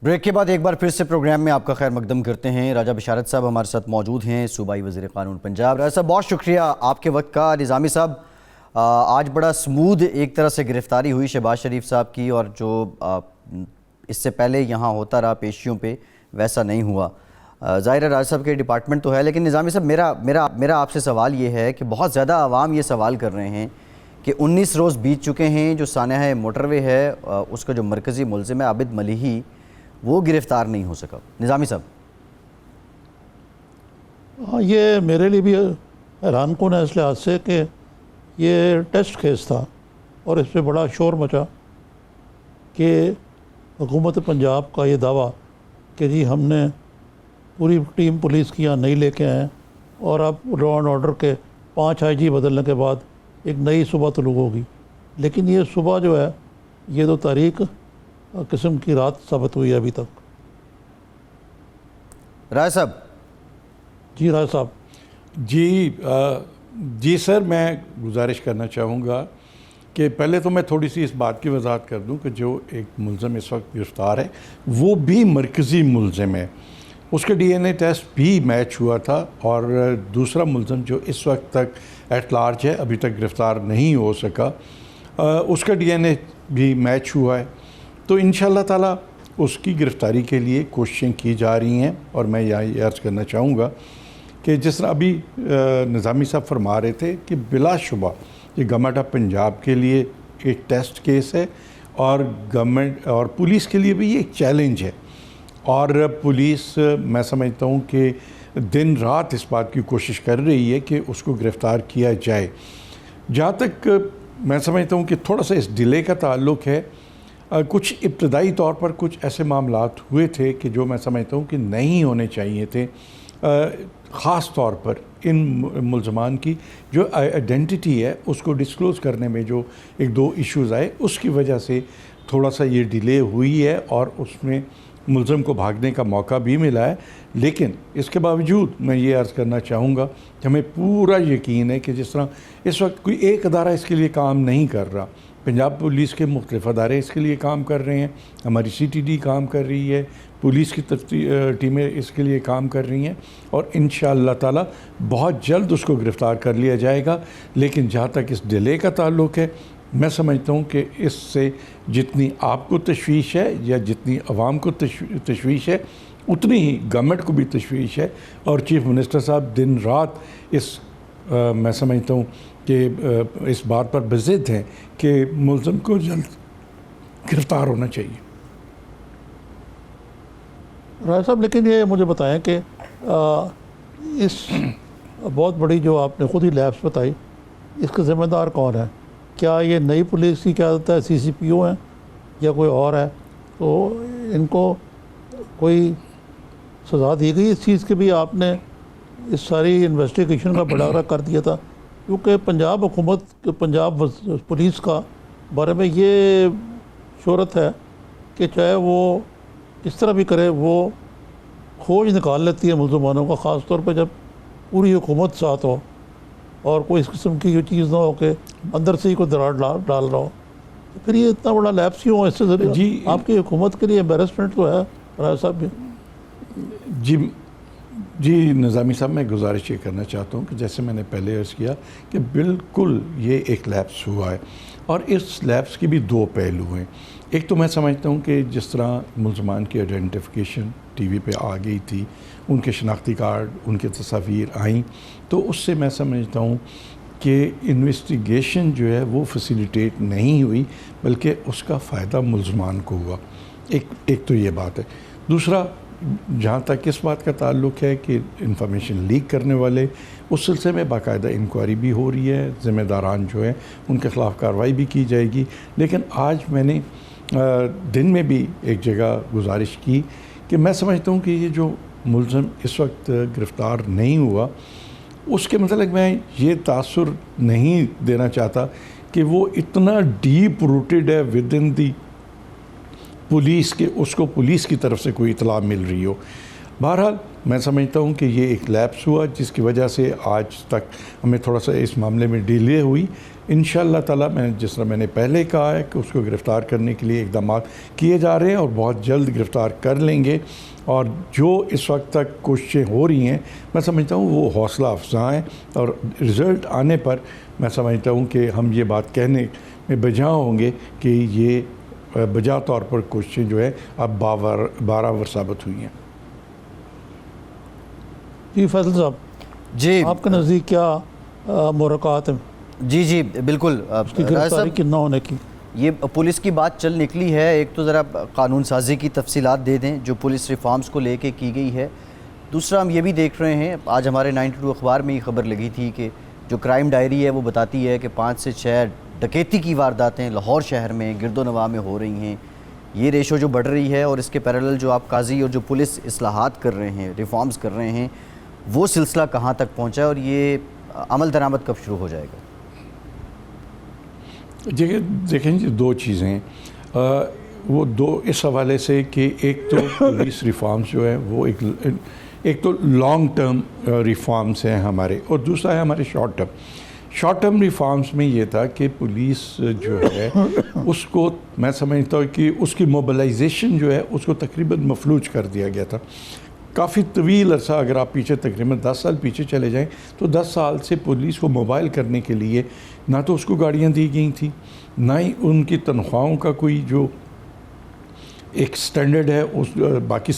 بریک کے بعد ایک بار پھر سے پروگرام میں آپ کا خیر مقدم کرتے ہیں۔ راجہ بشارت صاحب ہمارے ساتھ موجود ہیں، صوبائی وزیر قانون پنجاب۔ راجہ صاحب بہت شکریہ آپ کے وقت کا۔ نظامی صاحب، آج بڑا سمودھ ایک طرح سے گرفتاری ہوئی شہباز شریف صاحب کی، اور جو اس سے پہلے یہاں ہوتا رہا پیشیوں پہ ویسا نہیں ہوا۔ ظاہر ہے راجہ صاحب کے ڈپارٹمنٹ تو ہے، لیکن نظامی صاحب میرا آپ سے سوال یہ ہے کہ بہت زیادہ عوام یہ سوال کر رہے ہیں کہ 19 روز بیت چکے ہیں، جو سانحہ موٹر وے ہے اس کا جو مرکزی ملزم ہے عابد ملیحی وہ گرفتار نہیں ہو سکا۔ نظامی صاحب ہاں، یہ میرے لیے بھی حیران کن ہے اس لحاظ سے کہ یہ ٹیسٹ کیس تھا اور اس پہ بڑا شور مچا کہ حکومت پنجاب کا یہ دعویٰ کہ جی ہم نے پوری ٹیم پولیس کی یہاں نہیں لے کے آئے اور اب لا اینڈ آرڈر کے 5 IG بدلنے کے بعد ایک نئی صبح طلوع ہوگی، لیکن یہ صبح جو ہے یہ تو تاریک قسم کی رات ثابت ہوئی ہے ابھی تک۔ رائے صاحب۔ جی رائے صاحب۔ جی سر، میں گزارش کرنا چاہوں گا کہ پہلے تو میں تھوڑی سی اس بات کی وضاحت کر دوں کہ جو ایک ملزم اس وقت گرفتار ہے وہ بھی مرکزی ملزم ہے، اس کے DNA ٹیسٹ بھی میچ ہوا تھا، اور دوسرا ملزم جو اس وقت تک ایٹ لارج ہے ابھی تک گرفتار نہیں ہو سکا، اس کا DNA بھی میچ ہوا ہے، تو انشاءاللہ تعالی اس کی گرفتاری کے لیے کوششیں کی جا رہی ہیں۔ اور میں یہ عرض کرنا چاہوں گا کہ جس طرح ابھی نظامی صاحب فرما رہے تھے کہ بلا شبہ یہ گورنمنٹ آف پنجاب کے لیے ایک ٹیسٹ کیس ہے، اور گورنمنٹ اور پولیس کے لیے بھی یہ ایک چیلنج ہے، اور پولیس میں سمجھتا ہوں کہ دن رات اس بات کی کوشش کر رہی ہے کہ اس کو گرفتار کیا جائے۔ جہاں تک میں سمجھتا ہوں کہ تھوڑا سا اس ڈیلے کا تعلق ہے، کچھ ابتدائی طور پر کچھ ایسے معاملات ہوئے تھے کہ جو میں سمجھتا ہوں کہ نہیں ہونے چاہیے تھے، خاص طور پر ان ملزمان کی جو آئیڈینٹی ہے اس کو ڈسکلوز کرنے میں جو 1-2 ایشوز آئے، اس کی وجہ سے تھوڑا سا یہ ڈیلے ہوئی ہے، اور اس میں ملزم کو بھاگنے کا موقع بھی ملا ہے۔ لیکن اس کے باوجود میں یہ عرض کرنا چاہوں گا کہ ہمیں پورا یقین ہے کہ جس طرح اس وقت کوئی ایک ادارہ اس کے لیے کام نہیں کر رہا، پنجاب پولیس کے مختلف ادارے اس کے لیے کام کر رہے ہیں، ہماری CTD کام کر رہی ہے، پولیس کی ٹیمیں اس کے لیے کام کر رہی ہیں، اور انشاءاللہ تعالی بہت جلد اس کو گرفتار کر لیا جائے گا۔ لیکن جہاں تک اس ڈیلے کا تعلق ہے، میں سمجھتا ہوں کہ اس سے جتنی آپ کو تشویش ہے یا جتنی عوام کو تشویش ہے، اتنی ہی گورنمنٹ کو بھی تشویش ہے، اور چیف منسٹر صاحب دن رات اس میں سمجھتا ہوں کہ اس بات پر بضد ہیں کہ ملزم کو جلد گرفتار ہونا چاہیے۔ رائے صاحب، لیکن یہ مجھے بتائیں کہ اس بہت بڑی جو آپ نے خود ہی لیبس بتائی، اس کا ذمہ دار کون ہے؟ کیا یہ نئی پولیس کی قیادت ہے، CCPO ہیں یا کوئی اور ہے؟ تو ان کو کوئی سزا دی گئی اس چیز کے بھی؟ آپ نے اس ساری انویسٹیگیشن کا بڑھاوا کر دیا تھا، کیونکہ پنجاب حکومت، پنجاب پولیس کا بارے میں یہ شہرت ہے کہ چاہے وہ کس طرح بھی کرے وہ کھوج نکال لیتی ہے ملزمانوں کا، خاص طور پہ جب پوری حکومت ساتھ ہو اور کوئی اس قسم کی یہ چیز نہ ہو کہ اندر سے ہی کوئی دراڑ ڈال رہا ہو۔ پھر یہ اتنا بڑا لیپس کیوں ہو اس سے ذریعہ؟ جی آپ کی حکومت کے لیے امبیرسمنٹ تو ہے رائے صاحب بھی۔ جی نظامی صاحب، میں گزارش یہ کرنا چاہتا ہوں کہ جیسے میں نے پہلے عرض کیا کہ بالکل یہ ایک لیپس ہوا ہے، اور اس لیپس کی بھی 2 پہلو ہیں۔ ایک تو میں سمجھتا ہوں کہ جس طرح ملزمان کی آئیڈینٹیفیکیشن ٹی وی پہ آ گئی تھی، ان کے شناختی کارڈ، ان کے تصاویر آئیں، تو اس سے میں سمجھتا ہوں کہ انویسٹیگیشن جو ہے وہ فیسیلیٹیٹ نہیں ہوئی، بلکہ اس کا فائدہ ملزمان کو ہوا۔ ایک تو یہ بات ہے۔ دوسرا، جہاں تک اس بات کا تعلق ہے کہ انفارمیشن لیک کرنے والے، اس سلسلے میں باقاعدہ انکوائری بھی ہو رہی ہے، ذمہ داران جو ہیں ان کے خلاف کارروائی بھی کی جائے گی۔ لیکن آج میں نے دن میں بھی ایک جگہ گزارش کی کہ میں سمجھتا ہوں کہ یہ جو ملزم اس وقت گرفتار نہیں ہوا، اس کے متعلق میں یہ تاثر نہیں دینا چاہتا کہ وہ اتنا ڈیپ روٹڈ ہے ود ان دی پولیس کے اس کو پولیس کی طرف سے کوئی اطلاع مل رہی ہو۔ بہرحال میں سمجھتا ہوں کہ یہ ایک لیپس ہوا جس کی وجہ سے آج تک ہمیں تھوڑا سا اس معاملے میں ڈیلے ہوئی۔ انشاءاللہ تعالیٰ جس طرح میں نے پہلے کہا ہے کہ اس کو گرفتار کرنے کے لیے اقدامات کیے جا رہے ہیں اور بہت جلد گرفتار کر لیں گے، اور جو اس وقت تک کوششیں ہو رہی ہیں میں سمجھتا ہوں وہ حوصلہ افزا ہیں، اور رزلٹ آنے پر میں سمجھتا ہوں کہ ہم یہ بات کہنے میں بجا ہوں گے کہ یہ بجا طور پر کوششیں جو ہے اب باراور ثابت ہوئی ہیں۔ جی فیصل صاحب، جی آپ کے نزدیک کیا محرکات ہیں جی بالکل اس کی گرفتاری کی نہ ہونے کی؟ یہ پولیس کی بات چل نکلی ہے، ایک تو ذرا قانون سازی کی تفصیلات دے دیں جو پولیس ریفارمز کو لے کے کی گئی ہے۔ دوسرا ہم یہ بھی دیکھ رہے ہیں، آج ہمارے 92 اخبار میں یہ خبر لگی تھی کہ جو کرائم ڈائری ہے وہ بتاتی ہے کہ 5 سے 6 ڈکیتی کی وارداتیں لاہور شہر میں گرد و نواح میں ہو رہی ہیں. یہ ریشو جو بڑھ رہی ہے اور اس کے پیرالل جو آپ قاضی اور جو پولیس اصلاحات کر رہے ہیں، ریفارمز کر رہے ہیں، وہ سلسلہ کہاں تک پہنچا ہے اور یہ عمل درآمد کب شروع ہو جائے گا؟ دیکھیں جی، دو چیزیں وہ دو اس حوالے سے کہ ایک تو پولیس ریفارمز جو ہے وہ ایک تو لانگ ٹرم ریفارمز ہیں ہمارے، اور دوسرا ہے ہمارے شارٹ ٹرم ریفارمز میں یہ تھا کہ پولیس جو ہے اس کو میں سمجھتا ہوں کہ اس کی موبلائزیشن جو ہے اس کو تقریباً مفلوج کر دیا گیا تھا. کافی طویل عرصہ اگر آپ پیچھے تقریباً 10 سال پیچھے چلے جائیں تو 10 سال سے پولیس کو موبائل کرنے کے لیے نہ تو اس کو گاڑیاں دی گئی تھیں، نہ ہی ان کی تنخواہوں کا کوئی جو ایک سٹینڈرڈ ہے اس باقی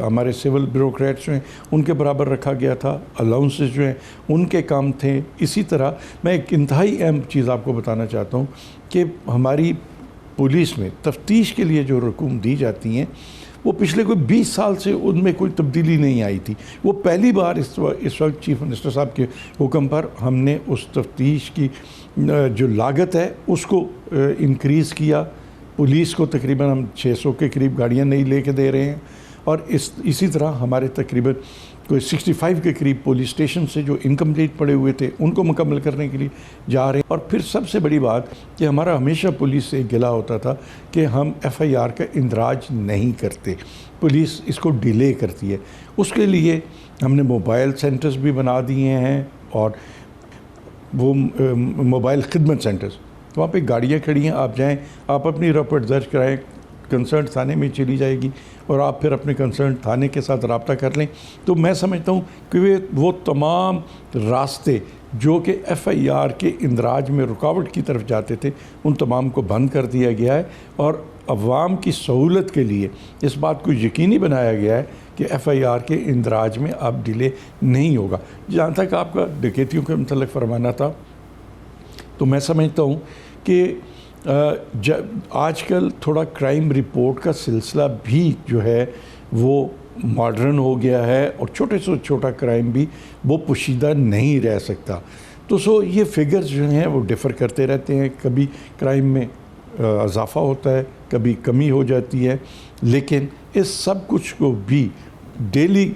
ہمارے سول بیوروکریٹس جو ہیں ان کے برابر رکھا گیا تھا. الاؤنسز جو ہیں ان کے کام تھے. اسی طرح میں ایک انتہائی اہم چیز آپ کو بتانا چاہتا ہوں کہ ہماری پولیس میں تفتیش کے لیے جو رقوم دی جاتی ہیں وہ پچھلے کوئی 20 سال سے ان میں کوئی تبدیلی نہیں آئی تھی. وہ پہلی بار اس وقت چیف منسٹر صاحب کے حکم پر ہم نے اس تفتیش کی جو لاگت ہے اس کو انکریز کیا. پولیس کو تقریباً ہم 600 کے قریب گاڑیاں نئی لے کے دے رہے ہیں، اور اسی طرح ہمارے تقریباً کوئی 65 کے قریب پولیس اسٹیشن سے جو انکمپلیٹ پڑے ہوئے تھے ان کو مکمل کرنے کے لیے جا رہے ہیں. اور پھر سب سے بڑی بات کہ ہمارا ہمیشہ پولیس سے گلا ہوتا تھا کہ ہم FIR کا اندراج نہیں کرتے، پولیس اس کو ڈیلے کرتی ہے. اس کے لیے ہم نے موبائل سینٹرز بھی بنا دیے ہیں، اور وہ موبائل خدمت سینٹرز وہاں پہ گاڑیاں کھڑی ہیں، آپ جائیں، آپ اپنی رپورٹ درج کرائیں، کنسرن تھانے میں چلی جائے گی اور آپ پھر اپنے کنسرن تھانے کے ساتھ رابطہ کر لیں. تو میں سمجھتا ہوں کہ وہ تمام راستے جو کہ FIR کے اندراج میں رکاوٹ کی طرف جاتے تھے ان تمام کو بند کر دیا گیا ہے، اور عوام کی سہولت کے لیے اس بات کو یقینی بنایا گیا ہے کہ FIR کے اندراج میں اب ڈیلے نہیں ہوگا. جہاں تک آپ کا ڈکیتیوں کے متعلق فرمانا تھا، تو میں سمجھتا ہوں کہ آج کل تھوڑا کرائم رپورٹ کا سلسلہ بھی جو ہے وہ ماڈرن ہو گیا ہے، اور چھوٹے سے چھوٹا کرائم بھی وہ پوشیدہ نہیں رہ سکتا. تو یہ فگرز جو ہیں وہ ڈفر کرتے رہتے ہیں، کبھی کرائم میں اضافہ ہوتا ہے، کبھی کمی ہو جاتی ہے، لیکن اس سب کچھ کو بھی ڈیلی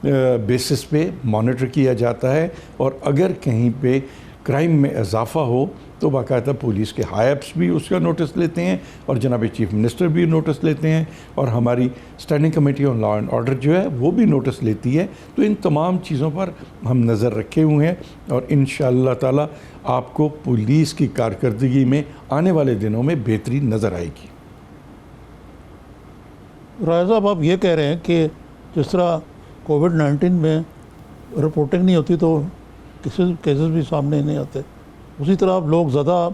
بیسس پہ مانیٹر کیا جاتا ہے. اور اگر کہیں پہ کرائم میں اضافہ ہو تو باقاعدہ پولیس کے ہائی اپس بھی اس کا نوٹس لیتے ہیں، اور جناب چیف منسٹر بھی نوٹس لیتے ہیں، اور ہماری standing committee on law and order جو ہے وہ بھی نوٹس لیتی ہے. تو ان تمام چیزوں پر ہم نظر رکھے ہوئے ہیں، اور انشاءاللہ تعالی آپ کو پولیس کی کارکردگی میں آنے والے دنوں میں بہتری نظر آئے گی. راجہ صاحب، آپ یہ کہہ رہے ہیں کہ جس طرح کووڈ-19 میں رپورٹنگ نہیں ہوتی تو کیسز بھی سامنے نہیں آتے، اسی طرح اب لوگ زیادہ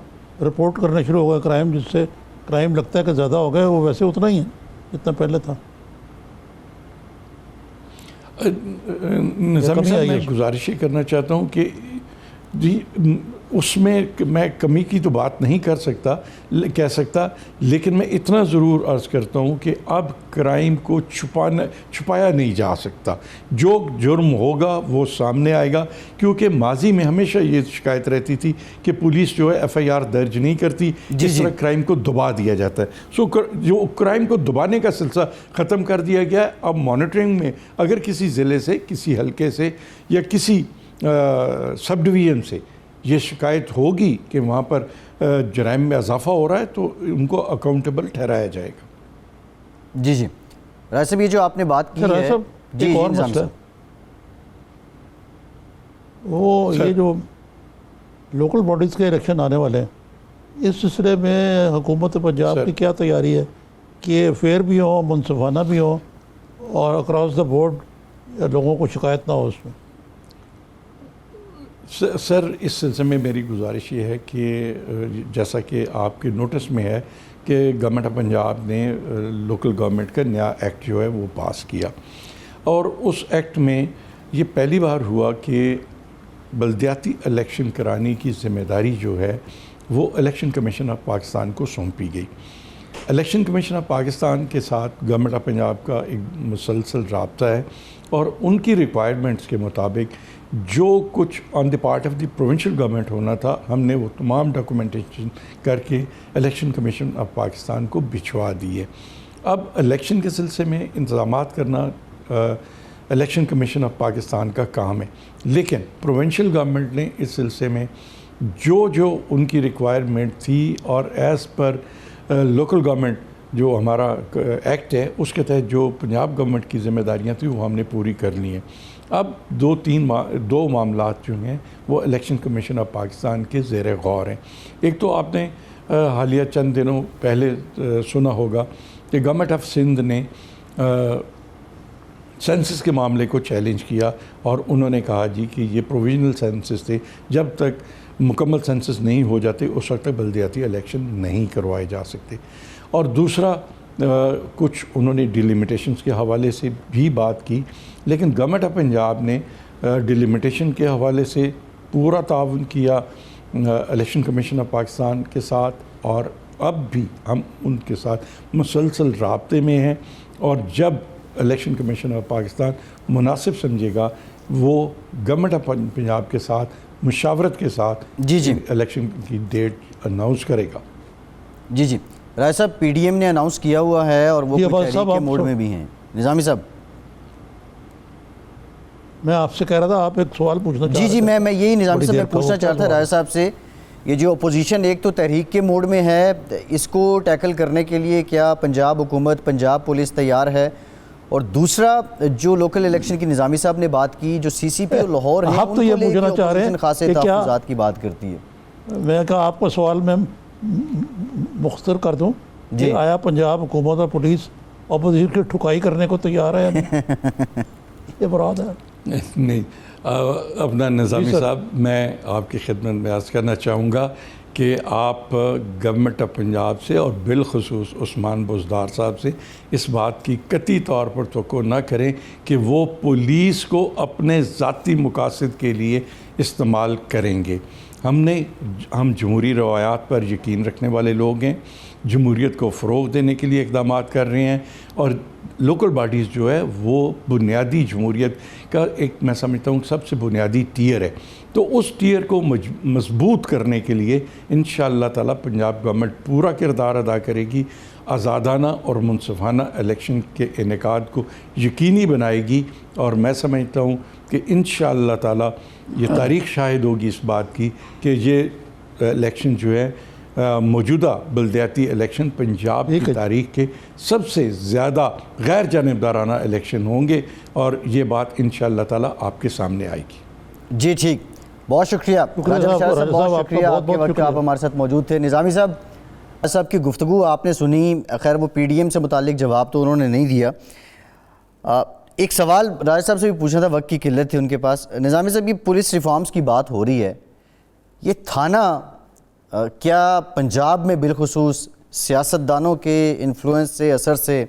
رپورٹ کرنے شروع ہو گئے کرائم، جس سے کرائم لگتا ہے کہ زیادہ ہو گئے، وہ ویسے اتنا ہی ہے جتنا پہلے تھا. نظامی صاحب، میں گزارش یہ کرنا چاہتا ہوں کہ جی اس میں میں کمی کی تو بات نہیں کہہ سکتا، لیکن میں اتنا ضرور عرض کرتا ہوں کہ اب کرائم کو چھپایا نہیں جا سکتا. جو جرم ہوگا وہ سامنے آئے گا، کیونکہ ماضی میں ہمیشہ یہ شکایت رہتی تھی کہ پولیس جو ہے FIR درج نہیں کرتی، اس طرح کرائم کو دبا دیا جاتا ہے. جو کرائم کو دبانے کا سلسلہ ختم کر دیا گیا ہے. اب مانیٹرنگ میں اگر کسی ضلع سے، کسی حلقے سے یا کسی سب ڈویژن سے یہ شکایت ہوگی کہ وہاں پر جرائم میں اضافہ ہو رہا ہے تو ان کو اکاؤنٹیبل ٹھہرایا جائے گا. جی راجہ صاحب، یہ جو آپ نے بات کی ہے، ایک اور مسئلہ وہ یہ جو لوکل باڈیز کے الیکشن آنے والے ہیں، اس سلسلے میں حکومت پنجاب کی کیا تیاری ہے کہ فیئر بھی ہو، منصفانہ بھی ہو، اور اکراس دا بورڈ لوگوں کو شکایت نہ ہو اس میں؟ سر، اس سلسلے میں میری گزارش یہ ہے کہ جیسا کہ آپ کے نوٹس میں ہے کہ گورنمنٹ آف پنجاب نے لوکل گورنمنٹ کا نیا ایکٹ جو ہے وہ پاس کیا، اور اس ایکٹ میں یہ پہلی بار ہوا کہ بلدیاتی الیکشن کرانے کی ذمہ داری جو ہے وہ الیکشن کمیشن آف پاکستان کو سونپی گئی. الیکشن کمیشن آف پاکستان کے ساتھ گورنمنٹ آف پنجاب کا ایک مسلسل رابطہ ہے، اور ان کی ریکوائرمنٹس کے مطابق جو کچھ on the part of the provincial government ہونا تھا ہم نے وہ تمام ڈاکومنٹیشن کر کے الیکشن کمیشن آف پاکستان کو بھجوا دی ہے۔ اب الیکشن کے سلسلے میں انتظامات کرنا الیکشن کمیشن آف پاکستان کا کام ہے، لیکن پروونشل گورنمنٹ نے اس سلسلے میں جو ان کی ریکوائرمنٹ تھی اور ایز پر لوکل گورنمنٹ جو ہمارا ایکٹ ہے اس کے تحت جو پنجاب گورنمنٹ کی ذمہ داریاں تھیں وہ ہم نے پوری کر لی ہیں۔ اب دو معاملات جو ہیں وہ الیکشن کمیشن آف پاکستان کے زیر غور ہیں۔ ایک تو آپ نے حالیہ چند دنوں پہلے سنا ہوگا کہ گورنمنٹ آف سندھ نے سینسس کے معاملے کو چیلنج کیا اور انہوں نے کہا جی کہ یہ پروویژنل سینسس تھے، جب تک مکمل سینسس نہیں ہو جاتے اس وقت تک بلدیاتی الیکشن نہیں کروائے جا سکتے۔ اور دوسرا کچھ انہوں نے ڈیلیمیٹیشنز کے حوالے سے بھی بات کی، لیکن گورنمنٹ آف پنجاب نے ڈیلیمیٹیشن کے حوالے سے پورا تعاون کیا الیکشن کمیشن آف پاکستان کے ساتھ، اور اب بھی ہم ان کے ساتھ مسلسل رابطے میں ہیں، اور جب الیکشن کمیشن آف پاکستان مناسب سمجھے گا وہ گورنمنٹ آف پنجاب کے ساتھ مشاورت کے ساتھ الیکشن کی ڈیٹ اناؤنس کرے گا۔ جی رائے صاحب، پی ڈی ایم نے اناؤنس کیا ہوا ہے اور وہ تحریک کے موڈ میں بھی ہیں۔ نظامی صاحب، میں آپ سے کہہ رہا تھا آپ ایک سوال پوچھنا چاہ رہے تھے۔ میں یہی نظامی صاحب میں پوچھنا چاہتا تھا رائے صاحب سے، یہ جو اپوزیشن ایک تو تحریک کے موڈ میں ہے، اس کو ٹیکل کرنے کے لیے کیا پنجاب حکومت، پنجاب پولیس تیار ہے؟ اور دوسرا جو لوکل الیکشن کی نظامی صاحب نے بات کی، جو سی سی پی او لاہور ہے، آپ تو یہ پوچھنا چاہ رہے ہیں خاصے تحفظات کی بات کرتی ہے۔ میں کہا آپ کا سوال میں مختصر کر دوں کہ آیا پنجاب حکومت اور پولیس اپوزیشن کی ٹھکائی کرنے کو تیار ہے؟ یہ مراد ہے؟ نہیں، اپنا نظامی صاحب میں آپ کی خدمت میں عرض کرنا چاہوں گا کہ آپ گورنمنٹ آف پنجاب سے اور بالخصوص عثمان بزدار صاحب سے اس بات کی قطعی طور پر توقع نہ کریں کہ وہ پولیس کو اپنے ذاتی مقاصد کے لیے استعمال کریں گے۔ ہم جمہوری روایات پر یقین رکھنے والے لوگ ہیں، جمہوریت کو فروغ دینے کے لیے اقدامات کر رہے ہیں، اور لوکل باڈیز جو ہے وہ بنیادی جمہوریت کا ایک میں سمجھتا ہوں سب سے بنیادی ٹیئر ہے، تو اس ٹیئر کو مضبوط کرنے کے لیے انشاءاللہ تعالیٰ پنجاب گورنمنٹ پورا کردار ادا کرے گی، آزادانہ اور منصفانہ الیکشن کے انعقاد کو یقینی بنائے گی، اور میں سمجھتا ہوں کہ انشاءاللہ تعالیٰ یہ تاریخ شاہد ہوگی اس بات کی کہ یہ الیکشن جو ہے موجودہ بلدیاتی الیکشن پنجاب کی تاریخ کے سب سے زیادہ غیر جانبدارانہ الیکشن ہوں گے، اور یہ بات انشاءاللہ تعالیٰ آپ کے سامنے آئے گی۔ جی ٹھیک، بہت شکریہ بہت شکریہ آپ کے وقت آپ ہمارے ساتھ موجود تھے۔ نظامی صاحب کی گفتگو آپ نے سنی، خیر وہ پی ڈی ایم سے متعلق جواب تو انہوں نے نہیں دیا۔ ایک سوال راجہ صاحب سے بھی پوچھنا تھا، وقت کی قلت تھی ان کے پاس۔ نظامی صاحب، یہ پولیس ریفارمز کی بات ہو رہی ہے، یہ تھانہ کیا پنجاب میں بالخصوص سیاستدانوں کے انفلوئنس سے، اثر سے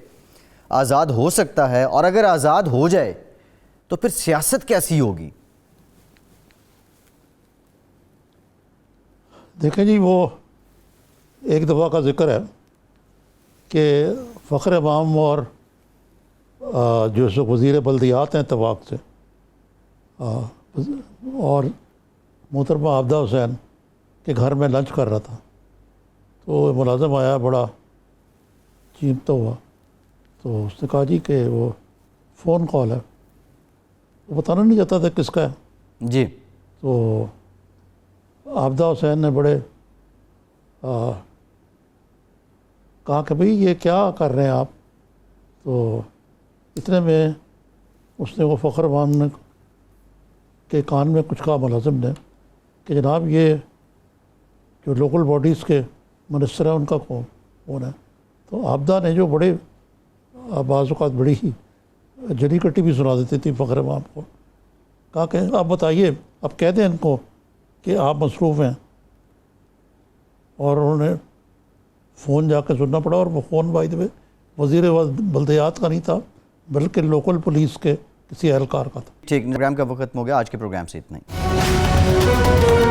آزاد ہو سکتا ہے؟ اور اگر آزاد ہو جائے تو پھر سیاست کیسی ہوگی؟ دیکھیں جی، وہ ایک دفعہ کا ذکر ہے کہ فخر امام اور جو وزیر بلدیات ہیں اتفاق سے، اور محترمہ عابدہ حسین کے گھر میں لنچ کر رہا تھا، تو ملازم آیا، بڑا چیمتا ہوا، تو اس نے کہا جی کہ وہ فون کال ہے، وہ بتانا نہیں چاہتا تھا کس کا ہے۔ جی، تو عابدہ حسین نے بڑے کہا کہ بھئی یہ کیا کر رہے ہیں آپ؟ تو اتنے میں اس نے وہ فخر امام کے کان میں کچھ کہا ملازم نے کہ جناب یہ جو لوکل باڈیز کے منسٹر ہیں ان کا کون ہے؟ تو عابدہ نے جو بڑے بعض اوقات بڑی ہی جلی کٹی بھی سنا دیتی تھی فخر امام کو، کہا کہ آپ بتائیے، اب کہہ دیں ان کو کہ آپ مصروف ہیں، اور انہوں نے فون جا کے سننا پڑا، اور وہ فون بائی دی وے وزیر بلدیات کا نہیں تھا بلکہ لوکل پولیس کے کسی اہلکار کا تھا۔ ٹھیک، پروگرام کا وقت ختم ہو گیا، آج کے پروگرام سے اتنا ہی۔